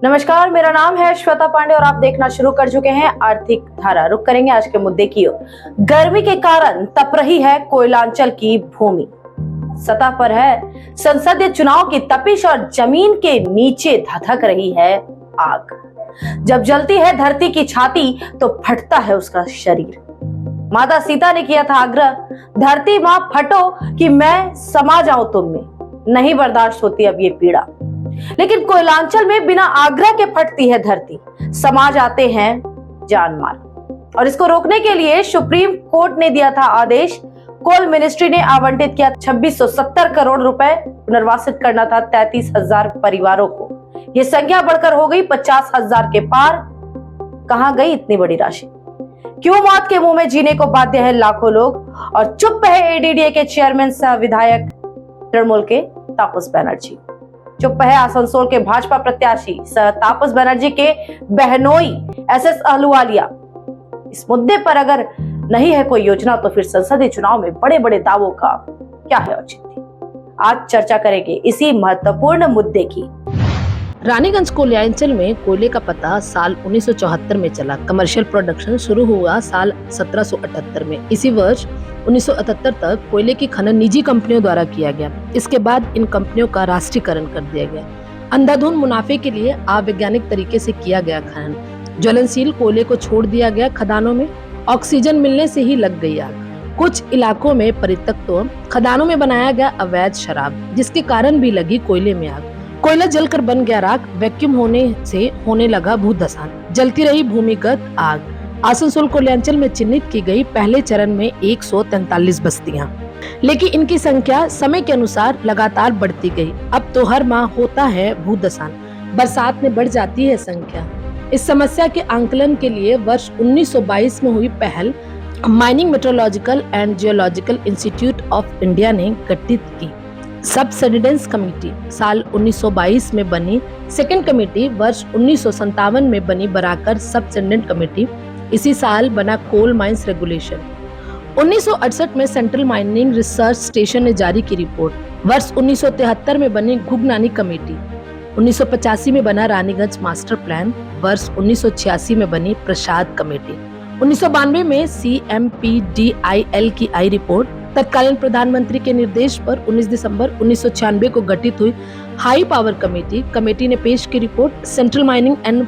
नमस्कार, मेरा नाम है श्वेता पांडे और आप देखना शुरू कर चुके हैं आर्थिक धारा। रुक करेंगे आज के मुद्दे की ओर। गर्मी के कारण तप रही है कोयलांचल की भूमि। सतह पर है संसदीय चुनाव की तपिश और जमीन के नीचे धधक रही है आग। जब जलती है धरती की छाती तो फटता है उसका शरीर। माता सीता ने किया था आग्रह, धरती मां फटो कि मैं समा जाऊं तुम में। नहीं बर्दाश्त होती अब ये पीड़ा, लेकिन कोयलांचल में बिना आग्रह के फटती है धरती, समा जाते हैं जान माल। और इसको रोकने के लिए सुप्रीम कोर्ट ने दिया था आदेश। कोल मिनिस्ट्री ने आवंटित किया 2670 करोड़ रुपए। पुनर्वासित करना था 33,000 परिवारों को। यह संख्या बढ़कर हो गई 50,000 के पार। कहां गई इतनी बड़ी राशि? क्यों मौत के मुंह में जीने को बाध्य है लाखों लोग? और चुप है एडीडीए के चेयरमैन सह विधायक तृणमूल के तापस बनर्जी। चुप है आसनसोल के भाजपा प्रत्याशी सह तापस बनर्जी के बहनोई एसएस अहलुवालिया। इस मुद्दे पर अगर नहीं है कोई योजना तो फिर संसदीय चुनाव में बड़े बड़े दावों का क्या है औचित्य? आज चर्चा करेंगे इसी महत्वपूर्ण मुद्दे की। रानीगंज कोयलांचल में कोयले का पता साल 1974 में चला। कमर्शियल प्रोडक्शन शुरू हुआ साल 1778 में। इसी वर्ष 1978 तक कोयले की खनन निजी कंपनियों द्वारा किया गया। इसके बाद इन कंपनियों का राष्ट्रीयकरण कर दिया गया। अंधाधुंध मुनाफे के लिए अवैज्ञानिक तरीके से किया गया खनन। ज्वलनशील कोयले को छोड़ दिया गया खदानों में। ऑक्सीजन मिलने से ही लग गई आग। कुछ इलाकों में परित्यक्तों खदानों में बनाया गया अवैध शराब, जिसके कारण भी लगी कोयले में आग। कोयला जलकर बन गया राख। वैक्यूम होने से होने लगा भूधसान। जलती रही भूमिगत आग। आसनसोल कोयलांचल में चिन्हित की गई पहले चरण में 143 बस्तियां, लेकिन इनकी संख्या समय के अनुसार लगातार बढ़ती गई। अब तो हर माह होता है भूधसान। बरसात में बढ़ जाती है संख्या। इस समस्या के आंकलन के लिए वर्ष 1922 में हुई पहल mining metrological and geological institute of India ने गठित की। सबसिडेंस कमेटी साल 1922 में बनी। सेकंड कमेटी वर्ष 1957 में बनी बराकर सबसिडेंट कमेटी। इसी साल बना कोल माइंस रेगुलेशन। 1968 में सेंट्रल माइनिंग रिसर्च स्टेशन ने जारी की रिपोर्ट। वर्ष 1973 में बनी घुगनानी कमेटी। 1985 में बना रानीगंज मास्टर प्लान। वर्ष 1986 में बनी प्रसाद कमेटी। 1992 में CMPDIL की आई रिपोर्ट। तत्कालीन प्रधानमंत्री के निर्देश पर 19 दिसंबर 1996 को गठित हुई हाई पावर कमेटी ने पेश की report. Central mining and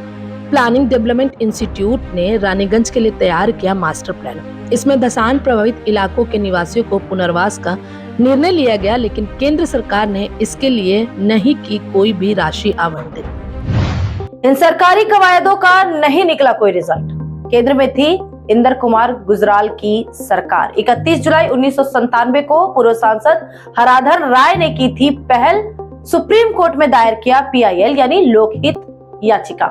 planning development institute ने रानीगंज के लिए तैयार किया मास्टर प्लान। इसमें धसान प्रभावित इलाकों के निवासियों को पुनर्वास का निर्णय लिया गया, लेकिन केंद्र सरकार ने इसके लिए नहीं की कोई भी राशि आवंटित। इन सरकारी कवायदों का नहीं निकला कोई रिजल्ट। केंद्र में थी इंदर कुमार गुजराल की सरकार। 31 जुलाई 1997 को पूर्व सांसद हराधर राय ने की थी पहल। सुप्रीम कोर्ट में दायर किया PIL यानी लोकहित याचिका।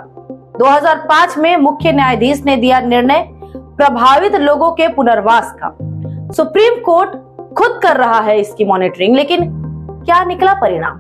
2005 में मुख्य न्यायाधीश ने दिया निर्णय प्रभावित लोगों के पुनर्वास का। सुप्रीम कोर्ट खुद कर रहा है इसकी मॉनिटरिंग, लेकिन क्या निकला परिणाम?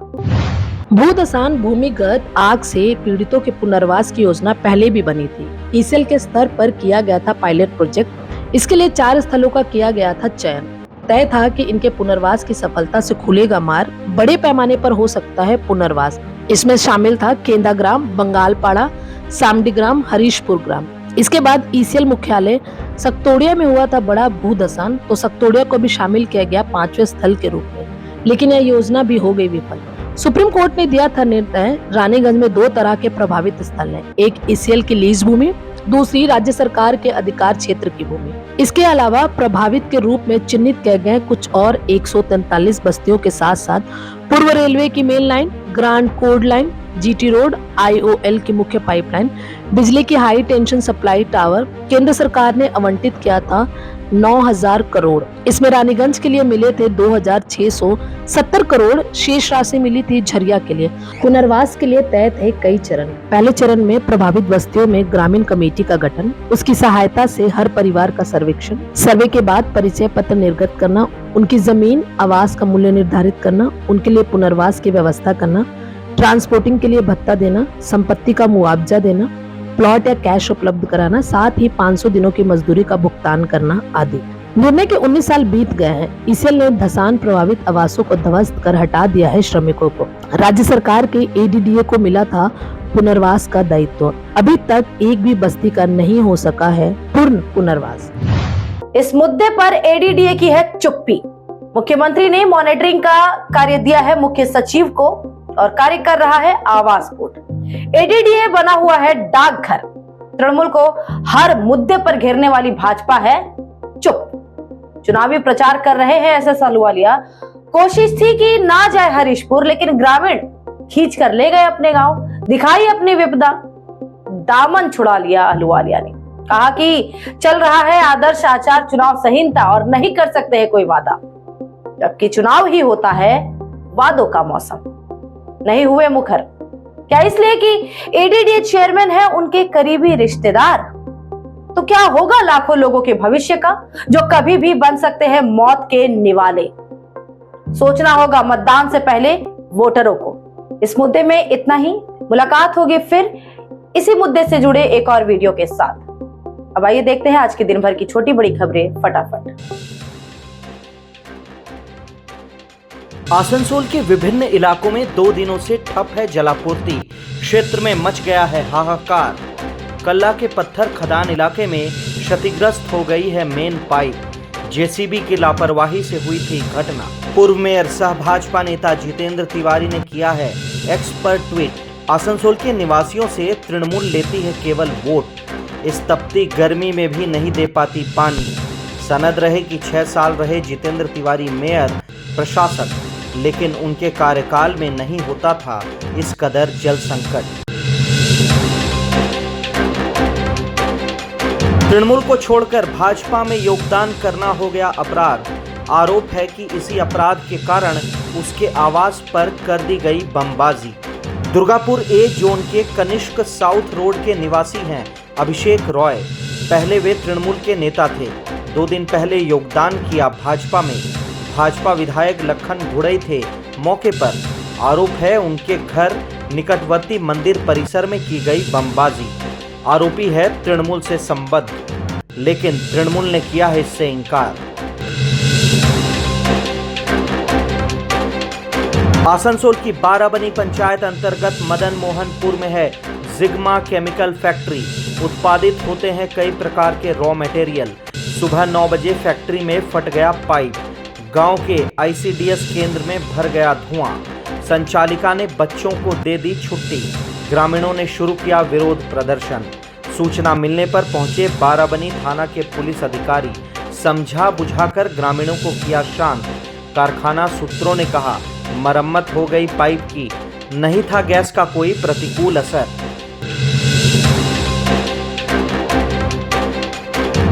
भूधसान भूमिगत आग से पीड़ितों के पुनर्वास की योजना पहले भी बनी थी। ECL के स्तर पर किया गया था पायलट प्रोजेक्ट। इसके लिए 4 स्थलों का किया गया था चयन। तय था कि इनके पुनर्वास की सफलता से खुलेगा मार्ग। बड़े पैमाने पर हो सकता है पुनर्वास। इसमें शामिल था केंदा ग्राम, बंगालपाड़ा, सामडीग्राम, हरीशपुर ग्राम। इसके बाद ECL मुख्यालय सक्तोड़िया में हुआ था बड़ा भूधसान, तो सक्तोड़िया को भी शामिल किया गया 5वें स्थल के रूप में, लेकिन यह योजना भी हो गई विफल। सुप्रीम कोर्ट ने दिया था निर्णय। रानीगंज में 2 तरह के प्रभावित स्थल हैं। एक ECL की लीज भूमि, दूसरी राज्य सरकार के अधिकार क्षेत्र की भूमि। इसके अलावा प्रभावित के रूप में चिन्हित किए गए कुछ और 143 बस्तियों के साथ साथ पूर्व रेलवे की main line, grand code line, GT road, IOL की मुख्य पाइपलाइन, बिजली की हाई टेंशन सप्लाई टावर केंद्र सरकार ने आवंटित किया था 9,000 करोड़। इसमें रानीगंज के लिए मिले थे 2,670 करोड़। शेष राशि मिली थी झरिया के लिए। पुनर्वास के लिए तय थे कई चरण। पहले चरण में प्रभावित बस्तियों में ग्रामीण कमेटी का गठन, उसकी सहायता से हर परिवार का सर्वेक्षण, सर्वे के बाद परिचय पत्र निर्गत करना, उनकी जमीन आवास का मूल्य निर्धारित करना, उनके लिए पुनर्वास की व्यवस्था करना, ट्रांसपोर्टिंग के लिए भत्ता देना, संपत्ति का मुआवजा देना, प्लॉट या कैश उपलब्ध कराना, साथ ही 500 दिनों की मजदूरी का भुगतान करना आदि। निर्णय के 19 साल बीत गए हैं। ईसीएल ने धसान प्रभावित आवासों को ध्वस्त कर हटा दिया है श्रमिकों को। राज्य सरकार के एडीडीए को मिला था पुनर्वास का दायित्व। अभी तक एक भी बस्ती का नहीं हो सका है पूर्ण पुनर्वास। इस मुद्दे पर एडीडीए की है चुप्पी। मुख्यमंत्री ने मॉनिटरिंग का कार्य दिया है मुख्य सचिव को और कार्य कर रहा है आवास बोर्ड। एडीडीए बना हुआ है डाकघर। तृणमूल को हर मुद्दे पर घेरने वाली भाजपा है चुप। चुनावी प्रचार कर रहे हैं एसएस अहलुवालिया। कोशिश थी कि ना जाए हरीशपुर, लेकिन ग्रामीण खींच कर ले गए अपने गांव, दिखाई अपनी विपदा। दामन छुड़ा लिया अहलुवालिया ने। कहा कि चल रहा है आदर्श आचार चुनाव संहिता और नहीं कर सकते हैं कोई वादा, जबकि चुनाव ही होता है वादों का मौसम। नहीं हुए मुखर, क्या इसलिए कि एडीडीए चेयरमैन है उनके करीबी रिश्तेदार? तो क्या होगा लाखों लोगों के भविष्य का, जो कभी भी बन सकते हैं मौत के निवाले? सोचना होगा मतदान से पहले वोटरों को। इस मुद्दे में इतना ही। मुलाकात होगी फिर इसी मुद्दे से जुड़े एक और वीडियो के साथ। अब आइए देखते हैं आज के दिन भर की छोटी बड़ी खबरें फटाफट। आसनसोल के विभिन्न इलाकों में 2 दिनों से ठप है जलापूर्ति। क्षेत्र में मच गया है हाहाकार। कल्ला के पत्थर खदान इलाके में क्षतिग्रस्त हो गई है मेन पाइप। जेसीबी की लापरवाही से हुई थी घटना। पूर्व मेयर सह भाजपा नेता जितेंद्र तिवारी ने किया है एक्स पर ट्वीट। आसनसोल के निवासियों से तृणमूल लेती है केवल वोट। इस तपती गर्मी में भी नहीं दे पाती पानी। सनद रहे कि 6 साल रहे जितेंद्र तिवारी मेयर प्रशासक, लेकिन उनके कार्यकाल में नहीं होता था इस कदर जल संकट। तृणमूल को छोड़कर भाजपा में योगदान करना हो गया अपराध। आरोप है कि इसी अपराध के कारण उसके आवास पर कर दी गई बमबाजी। दुर्गापुर ए जोन के कनिष्क साउथ रोड के निवासी हैं अभिषेक रॉय। पहले वे तृणमूल के नेता थे। 2 दिन पहले योगदान किया भाजपा में। भाजपा विधायक लखन घुड़ई थे मौके पर। आरोप है उनके घर निकटवर्ती मंदिर परिसर में की गई बमबाजी। आरोपी है तृणमूल से संबद्ध, लेकिन तृणमूल ने किया है इससे इनकार। आसनसोल की बाराबनी पंचायत अंतर्गत मदन मोहनपुर में है जिग्मा केमिकल फैक्ट्री। उत्पादित होते हैं कई प्रकार के रॉ मटेरियल। सुबह 9 बजे फैक्ट्री में फट गया पाइप। गांव के आईसीडीएस केंद्र में भर गया धुआं। संचालिका ने बच्चों को दे दी छुट्टी। ग्रामीणों ने शुरू किया विरोध प्रदर्शन। सूचना मिलने पर पहुंचे बाराबनी थाना के पुलिस अधिकारी। समझा बुझाकर ग्रामीणों को किया शांत। कारखाना सूत्रों ने कहा मरम्मत हो गई पाइप की, नहीं था गैस का कोई प्रतिकूल असर।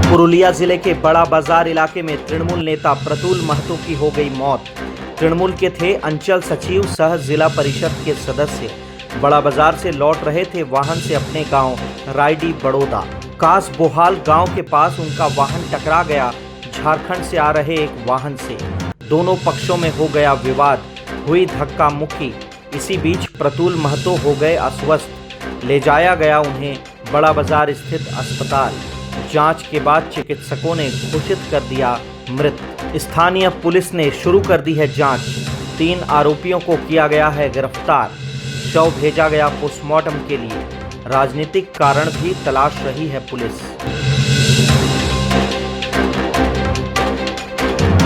पुरुलिया जिले के बड़ा बाजार इलाके में तृणमूल नेता प्रतुल महतो की हो गई मौत। तृणमूल के थे अंचल सचिव सह जिला परिषद के सदस्य। बड़ा बाजार से लौट रहे थे वाहन से अपने गांव रायडी बड़ौदा। कास बोहाल गांव के पास उनका वाहन टकरा गया झारखंड से आ रहे एक वाहन से। दोनों पक्षों में हो गया विवाद, हुई धक्का मुक्की। इसी बीच प्रतुल महतो हो गए अस्वस्थ। ले जाया गया उन्हें बड़ा बाजार स्थित अस्पताल। जांच के बाद चिकित्सकों ने घोषित कर दिया मृत। स्थानीय पुलिस ने शुरू कर दी है जांच। 3 आरोपियों को किया गया है गिरफ्तार। शव भेजा गया पोस्टमार्टम के लिए। राजनीतिक कारण भी तलाश रही है पुलिस।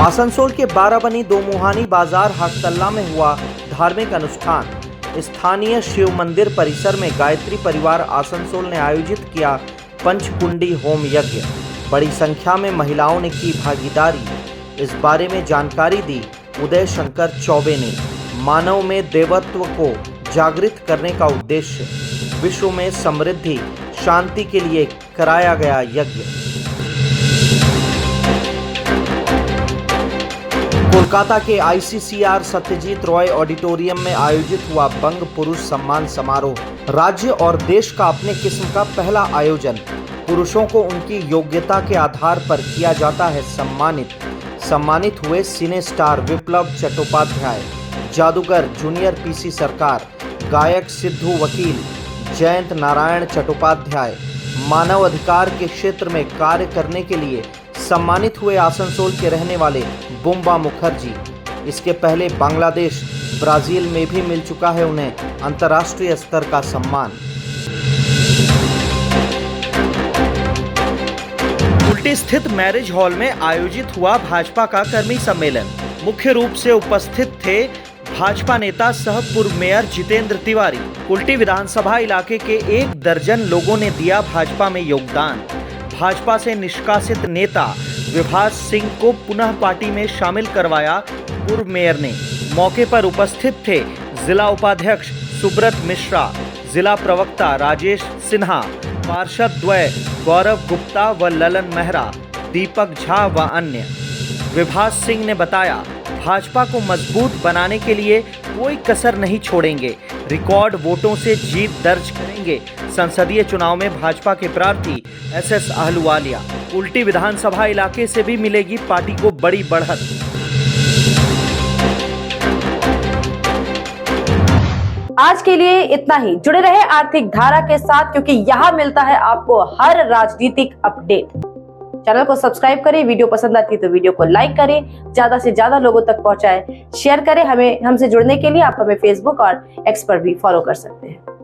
आसनसोल के बाराबनी दोमुहानी बाजार हाटतल्ला में हुआ धार्मिक अनुष्ठान। स्थानीय शिव मंदिर परिसर में गायत्री परिवार आसनसोल ने आयोजित किया पंचकुंडी होम यज्ञ। बड़ी संख्या में महिलाओं ने की भागीदारी। इस बारे में जानकारी दी उदय शंकर चौबे ने। मानव में देवत्व को जागृत करने का उद्देश्य विश्व में समृद्धि शांति के लिए कराया गया यज्ञ। कोलकाता के आईसीसीआर सत्यजीत रॉय ऑडिटोरियम में आयोजित हुआ बंग पुरुष सम्मान समारोह। राज्य और देश का अपने किस्म का पहला आयोजन। पुरुषों को उनकी योग्यता के आधार पर किया जाता है सम्मानित हुए सिने स्टार विप्लव चट्टोपाध्याय, जादूगर जूनियर पीसी सरकार, गायक सिद्धू वकील, जयंत नारायण चट्टोपाध्याय। मानव अधिकार के क्षेत्र में कार्य करने के लिए सम्मानित हुए आसनसोल के रहने वाले बुम्बा मुखर्जी। इसके पहले बांग्लादेश, ब्राजील में भी मिल चुका है उन्हें अंतर्राष्ट्रीय स्तर का सम्मान। कुल्टी स्थित मैरिज हॉल में आयोजित हुआ भाजपा का कर्मी सम्मेलन। मुख्य रूप से उपस्थित थे भाजपा नेता सह पूर्व मेयर जितेंद्र तिवारी। कुल्टी विधानसभा इलाके के 1 दर्जन लोगों ने दिया भाजपा में योगदान। भाजपा से निष्कासित नेता विभास सिंह को पुनः पार्टी में शामिल करवाया पूर्व मेयर ने। मौके पर उपस्थित थे जिला उपाध्यक्ष सुब्रत मिश्रा, जिला प्रवक्ता राजेश सिन्हा, पार्षद द्वय गौरव गुप्ता व ललन मेहरा, दीपक झा व अन्य। विभास सिंह ने बताया, भाजपा को मजबूत बनाने के लिए कोई कसर नहीं छोड़ेंगे, रिकॉर्ड वोटों से जीत दर्ज करेंगे। संसदीय चुनाव में भाजपा के प्रार्थी SS अहलुवालिया। कुल्टी विधानसभा इलाके से भी मिलेगी पार्टी को बड़ी बढ़त। आज के लिए इतना ही। जुड़े रहे आर्थिक धारा के साथ, क्योंकि यहाँ मिलता है आपको हर राजनीतिक अपडेट। चैनल को सब्सक्राइब करें, वीडियो पसंद आती है तो वीडियो को लाइक करें, ज्यादा से ज्यादा लोगों तक पहुंचाएं, शेयर करें। हमसे जुड़ने के लिए आप हमें फेसबुक और एक्स पर भी फॉलो कर सकते हैं।